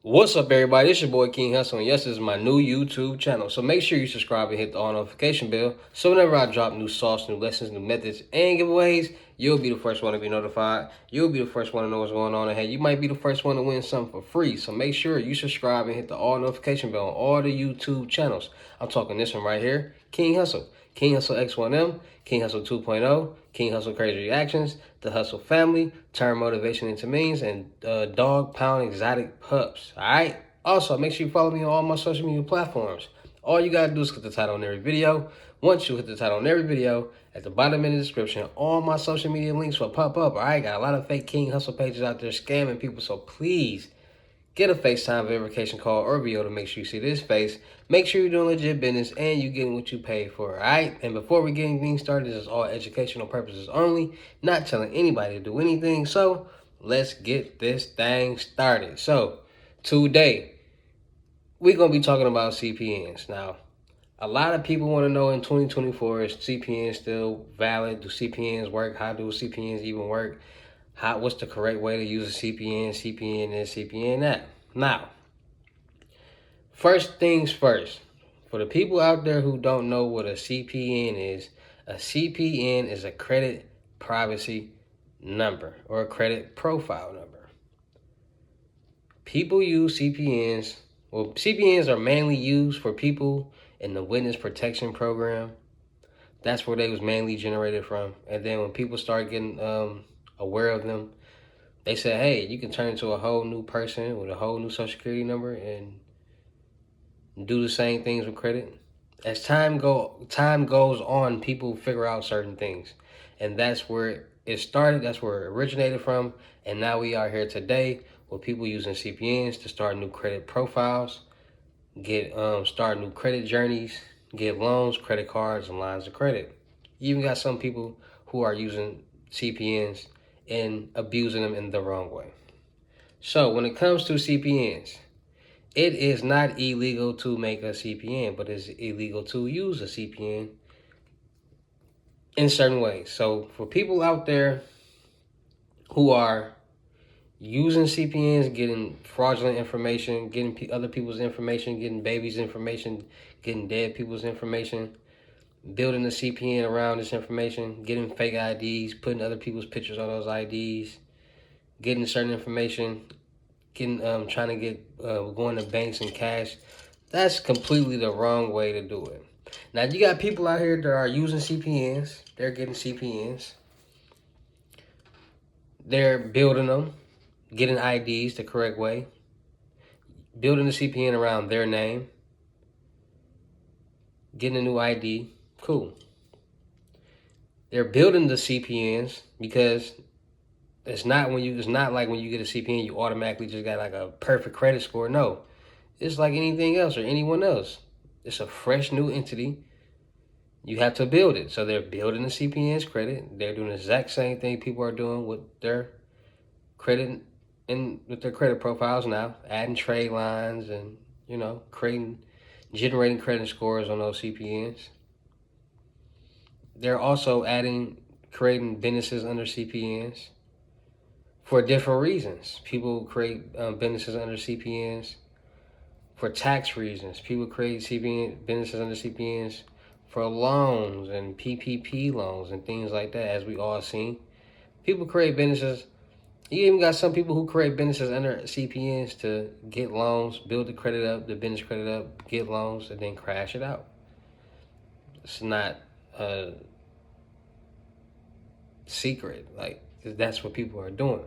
What's up, everybody? It's your boy King Hussle, and yes, this is my new YouTube channel. So make sure you subscribe and hit the all notification bell, so whenever I drop new sauce, new lessons, new methods, and giveaways, you'll be the first one to be notified. You'll be the first one to know what's going on, and hey, you might be the first one to win something for free. So make sure you subscribe and hit the all notification bell on all the YouTube channels. I'm talking this one right here, King Hussle. King Hussle X1M, King Hussle 2.0, King Hussle Crazy Reactions, The Hussle Family, Turn Motivation into Means, and Dog Pound Exotic Pups. All right? Also, make sure you follow me on all my social media platforms. All you got to do is click the title on every video. Once you hit the title on every video, at the bottom in the description, all my social media links will pop up. All right? Got a lot of fake King Hussle pages out there scamming people, so please get a FaceTime verification call or video to make sure you see this face. Make sure you're doing legit business and you're getting what you pay for, all right? And before we get anything started, this is all educational purposes only, not telling anybody to do anything. So let's get this thing started. So today, we're going to be talking about CPNs. Now, a lot of people want to know in 2024, is CPNs still valid? Do CPNs work? How do CPNs even work? What's the correct way to use a CPN, CPN this, CPN that? Now, first things first, for the people out there who don't know what a CPN is a credit privacy number or a credit profile number. People use CPNs. Well, CPNs are mainly used for people in the witness protection program. That's where they was mainly generated from. And then when people start getting aware of them, they said, hey, you can turn into a whole new person with a whole new social security number and do the same things with credit. As time goes on, people figure out certain things. And that's where it started, that's where it originated from. And now we are here today with people using CPNs to start new credit profiles, start new credit journeys, get loans, credit cards, and lines of credit. You even got some people who are using CPNs and abusing them in the wrong way. So when it comes to CPNs, it is not illegal to make a CPN, but it's illegal to use a CPN in certain ways. So for people out there who are using CPNs, getting fraudulent information, getting other people's information, getting babies' information, getting dead people's information, building a CPN around this information, getting fake IDs, putting other people's pictures on those IDs, getting certain information, trying to get going to banks and cash. That's completely the wrong way to do it. Now, you got people out here that are using CPNs. They're getting CPNs. They're building them, getting IDs the correct way, building the CPN around their name, getting a new ID. Cool. They're building the CPNs because it's not like when you get a CPN, you automatically just got like a perfect credit score. No, it's like anything else or anyone else. It's a fresh new entity. You have to build it. So they're building the CPN's credit. They're doing the exact same thing people are doing with their credit and with their credit profiles now, adding trade lines and, generating credit scores on those CPNs. They're also creating businesses under CPNs for different reasons. People create businesses under CPNs for tax reasons. People create businesses under CPNs for loans and PPP loans and things like that, as we all seen. People create businesses. You even got some people who create businesses under CPNs to get loans, build the credit up, the business credit up, get loans, and then crash it out. It's not a secret. Like, that's what people are doing.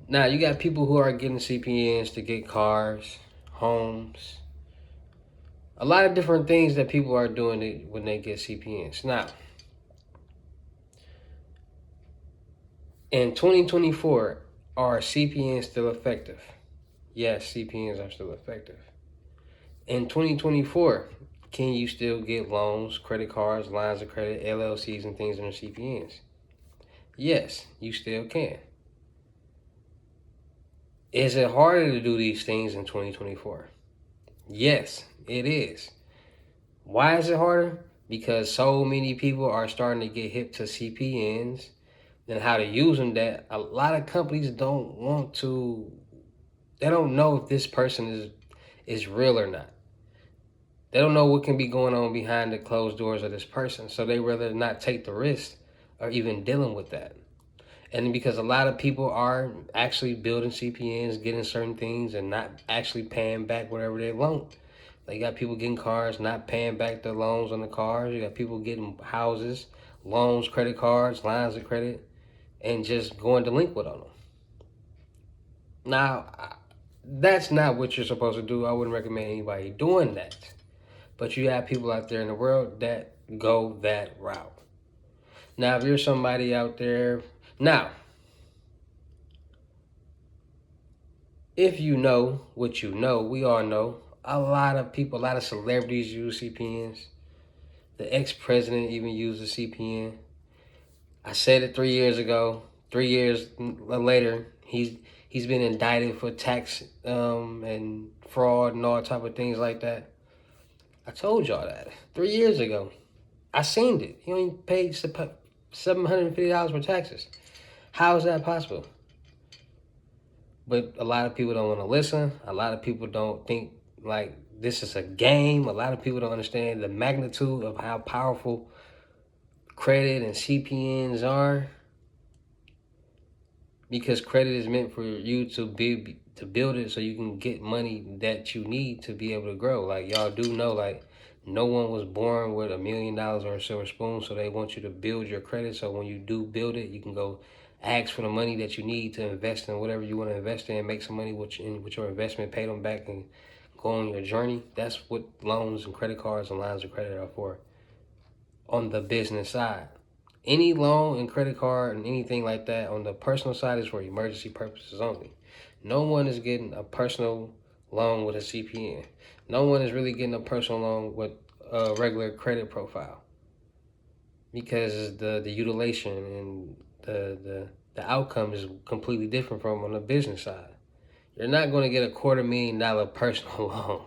Now, you got people who are getting CPNs to get cars, homes, a lot of different things that people are doing when they get CPNs. Now, in 2024, are CPNs still effective? Yes, CPNs are still effective. In 2024, can you still get loans, credit cards, lines of credit, LLCs, and things under CPNs? Yes, you still can. Is it harder to do these things in 2024? Yes, it is. Why is it harder? Because so many people are starting to get hip to CPNs and how to use them that a lot of companies don't want to They don't know if this person is real or not. They don't know what can be going on behind the closed doors of this person. So they rather not take the risk or even dealing with that. And because a lot of people are actually building CPNs, getting certain things, and not actually paying back whatever they loan. Like, you got people getting cars, not paying back their loans on the cars. You got people getting houses, loans, credit cards, lines of credit, and just going delinquent on them. Now, that's not what you're supposed to do. I wouldn't recommend anybody doing that. But you have people out there in the world that go that route. Now, if you're somebody out there, now, if you know what you know, we all know a lot of people, a lot of celebrities use CPNs. The ex-president even used a CPN. I said it 3 years ago. 3 years later, he's been indicted for tax and fraud and all type of things like that. I told y'all that 3 years ago. I seen it. He only paid $750 for taxes. How is that possible? But a lot of people don't want to listen. A lot of people don't think like this is a game. A lot of people don't understand the magnitude of how powerful credit and CPNs are. Because credit is meant for you to build it so you can get money that you need to be able to grow. Like, y'all do know, like, no one was born with $1 million or a silver spoon, so they want you to build your credit. So when you do build it, you can go ask for the money that you need to invest in whatever you want to invest in, make some money with your investment, pay them back, and go on your journey. That's what loans and credit cards and lines of credit are for on the business side. Any loan and credit card and anything like that on the personal side is for emergency purposes only. No one is getting a personal loan with a CPN. No one is really getting a personal loan with a regular credit profile, because the utilization and the outcome is completely different from on the business side. You're not going to get a $250,000 personal loan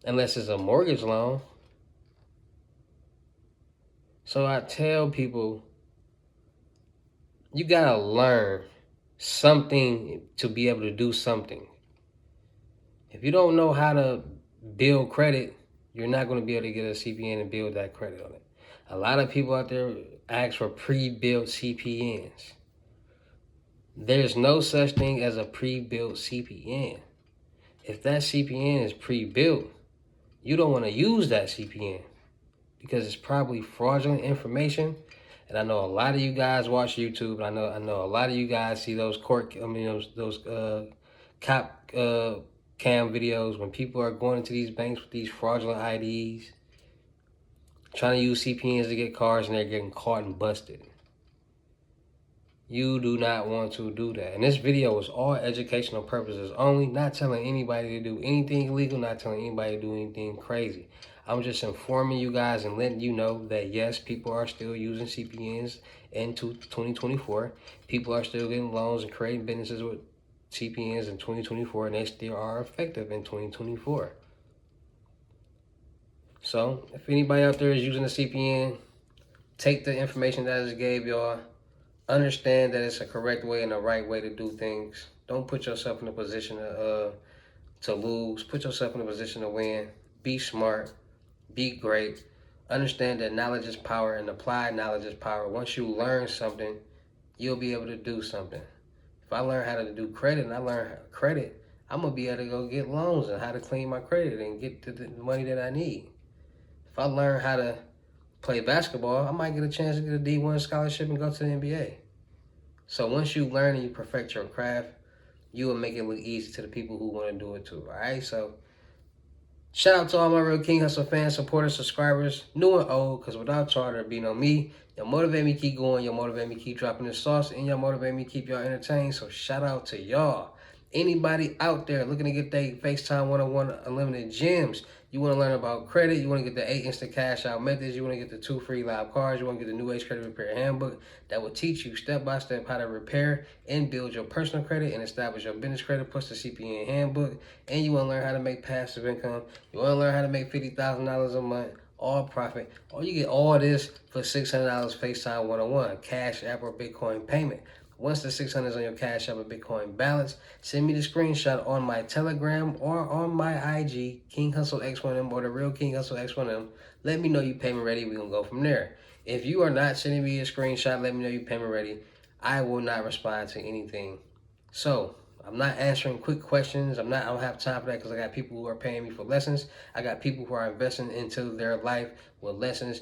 unless it's a mortgage loan. So I tell people, you gotta learn something to be able to do something. If you don't know how to build credit, you're not going to be able to get a CPN and build that credit on it. A lot of people out there ask for pre-built CPNs. There's no such thing as a pre-built CPN. If that CPN is pre-built, you don't want to use that CPN because it's probably fraudulent information. And I know a lot of you guys watch YouTube. I know a lot of you guys see those those cop cam videos when people are going into these banks with these fraudulent IDs, trying to use CPNs to get cars, and they're getting caught and busted. You do not want to do that. And this video is all educational purposes only, not telling anybody to do anything illegal, not telling anybody to do anything crazy. I'm just informing you guys and letting you know that yes, people are still using CPNs into 2024. People are still getting loans and creating businesses with CPNs in 2024, and they still are effective in 2024. So if anybody out there is using a CPN, take the information that I just gave y'all. Understand that it's a correct way and the right way to do things. Don't put yourself in a position to lose. Put yourself in a position to win. Be smart. Be great. Understand that knowledge is power and applied knowledge is power. Once you learn something, you'll be able to do something. If I learn how to do credit and I learn credit, I'm going to be able to go get loans and how to clean my credit and get to the money that I need. If I learn how to play basketball, I might get a chance to get a D1 scholarship and go to the NBA. So once you learn and you perfect your craft, you will make it look easy to the people who want to do it too, all right? So shout out to all my Real King Hussle fans, supporters, subscribers, new and old, because without y'all, there'd be no me. Y'all motivate me keep going. Y'all motivate me keep dropping this sauce, and y'all motivate me keep y'all entertained. So shout out to y'all. Anybody out there looking to get their FaceTime 101 unlimited gems, you want to learn about credit, you want to get the 8 instant cash out methods, you want to get the 2 free live cards, you want to get the New Age Credit Repair Handbook that will teach you step by step how to repair and build your personal credit and establish your business credit, plus the CPN handbook, and you want to learn how to make passive income, you want to learn how to make $50,000 a month, all profit, or you get all this for $600 FaceTime 101, Cash App or Bitcoin payment. Once the 600 is on your Cash App or Bitcoin balance, send me the screenshot on my Telegram or on my IG, King Hussle X1M or the real King Hussle X1M. Let me know you payment ready. We're going to go from there. If you are not sending me a screenshot, let me know you payment ready. I will not respond to anything. So, I'm not answering quick questions. I don't have time for that because I got people who are paying me for lessons. I got people who are investing into their life with lessons.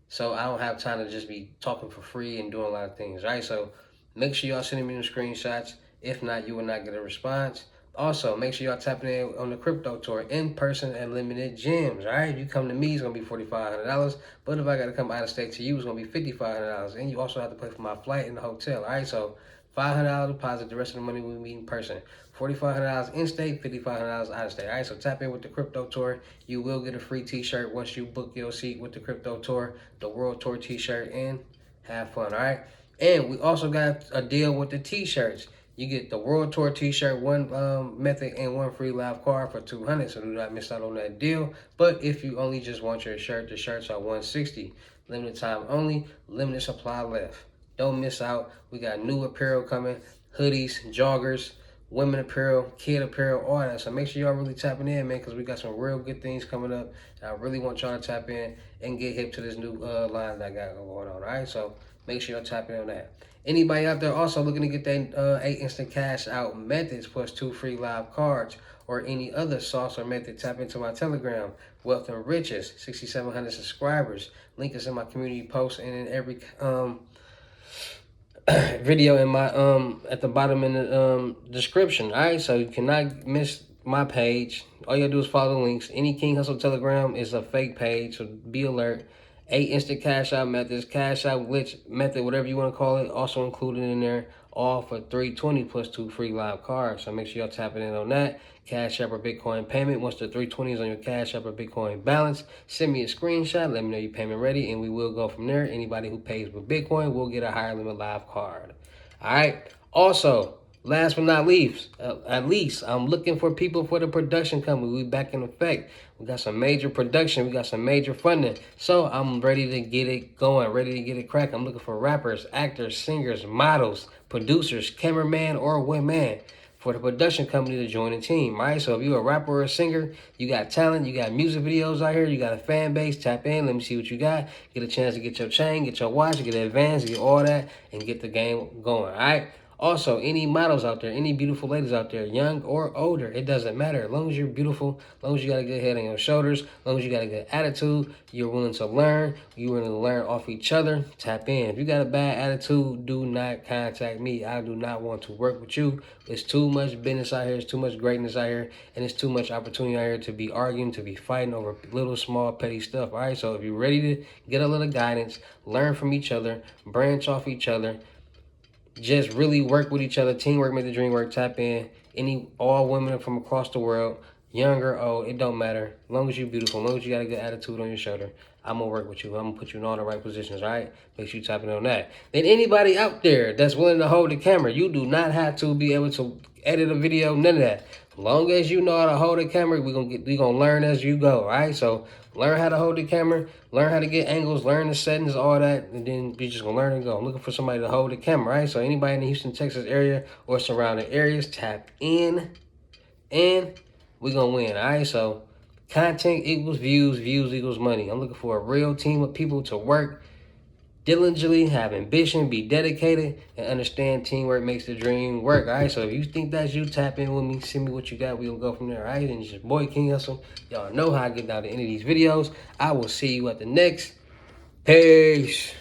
So I don't have time to just be talking for free and doing a lot of things, right? So make sure y'all sending me the screenshots. If not, you will not get a response. Also, make sure y'all tapping in on the crypto tour, in-person and limited gems, all right? If you come to me, it's going to be $4,500. But if I got to come out of state to you, it's going to be $5,500. And you also have to pay for my flight and the hotel, all right? So $500 deposit, the rest of the money we meet in person. $4,500 in-state, $5,500 out-of-state. All right, so tap in with the crypto tour. You will get a free t-shirt once you book your seat with the crypto tour, the world tour t-shirt, and have fun, all right? And we also got a deal with the t-shirts. You get the world tour t-shirt, one method, and one free live card for $200, so do not miss out on that deal. But if you only just want your shirt, the shirts are $160. Limited time only, limited supply left. Don't miss out. We got new apparel coming, hoodies, joggers, women apparel, kid apparel, all that. So make sure y'all really tapping in, man, because we got some real good things coming up. I really want y'all to tap in and get hip to this new line that I got going on, all right? So make sure y'all tap in on that. Anybody out there also looking to get that 8 instant cash out methods plus 2 free live cards or any other sauce or method, tap into my Telegram, Wealth and Riches, 6,700 subscribers. Link is in my community post and in every video in my at the bottom in the description. All right, so you cannot miss my page. All you gotta do is follow the links. Any King Hussle Telegram is a fake page, so be alert. 8 instant cash out methods, cash out glitch method, whatever you want to call it, also included in there, all for $320 plus 2 free live cards. So make sure y'all tapping in on that. Cash App or Bitcoin payment. Once the $320 is on your Cash App or Bitcoin balance, send me a screenshot. Let me know your payment ready, and we will go from there. Anybody who pays with Bitcoin will get a higher limit live card. All right. Also, last but not least, I'm looking for people for the production company. We back in effect. We got some major production. We got some major funding. So I'm ready to get it going, ready to get it cracked. I'm looking for rappers, actors, singers, models, producers, cameraman, or women for the production company to join the team, right? So if you're a rapper or a singer, you got talent, you got music videos out here, you got a fan base, tap in, let me see what you got. Get a chance to get your chain, get your watch, get advance, get all that, and get the game going, all right? Also, any models out there, any beautiful ladies out there, young or older, it doesn't matter. As long as you're beautiful, as long as you got a good head on your shoulders, as long as you got a good attitude, you're willing to learn, you're willing to learn off each other, tap in. If you got a bad attitude, do not contact me. I do not want to work with you. It's too much business out here, it's too much greatness out here, and it's too much opportunity out here to be arguing, to be fighting over little, small, petty stuff, all right? So if you're ready to get a little guidance, learn from each other, branch off each other, just really work with each other. Teamwork make the dream work. Tap in. All women from across the world, young or old, it don't matter. As long as you're beautiful, as long as you got a good attitude on your shoulder, I'm going to work with you. I'm going to put you in all the right positions, all right? Make sure you tap in on that. Then anybody out there that's willing to hold the camera, you do not have to be able to edit a video, none of that. As long as you know how to hold the camera, we're gonna learn as you go, all right? So learn how to hold the camera, learn how to get angles, learn the settings, all that, and then you're just gonna learn and go. I'm looking for somebody to hold the camera, right? So anybody in the Houston, Texas area or surrounding areas, tap in, and we're gonna win, all right? So content equals views, views equals money. I'm looking for a real team of people to work diligently, have ambition, be dedicated, and understand teamwork makes the dream work, all right? So if you think that's you, tap in with me, send me what you got, we'll go from there, all right? And it's your boy, King Hussle. Y'all know how I get down to the end of these videos. I will see you at the next. Peace.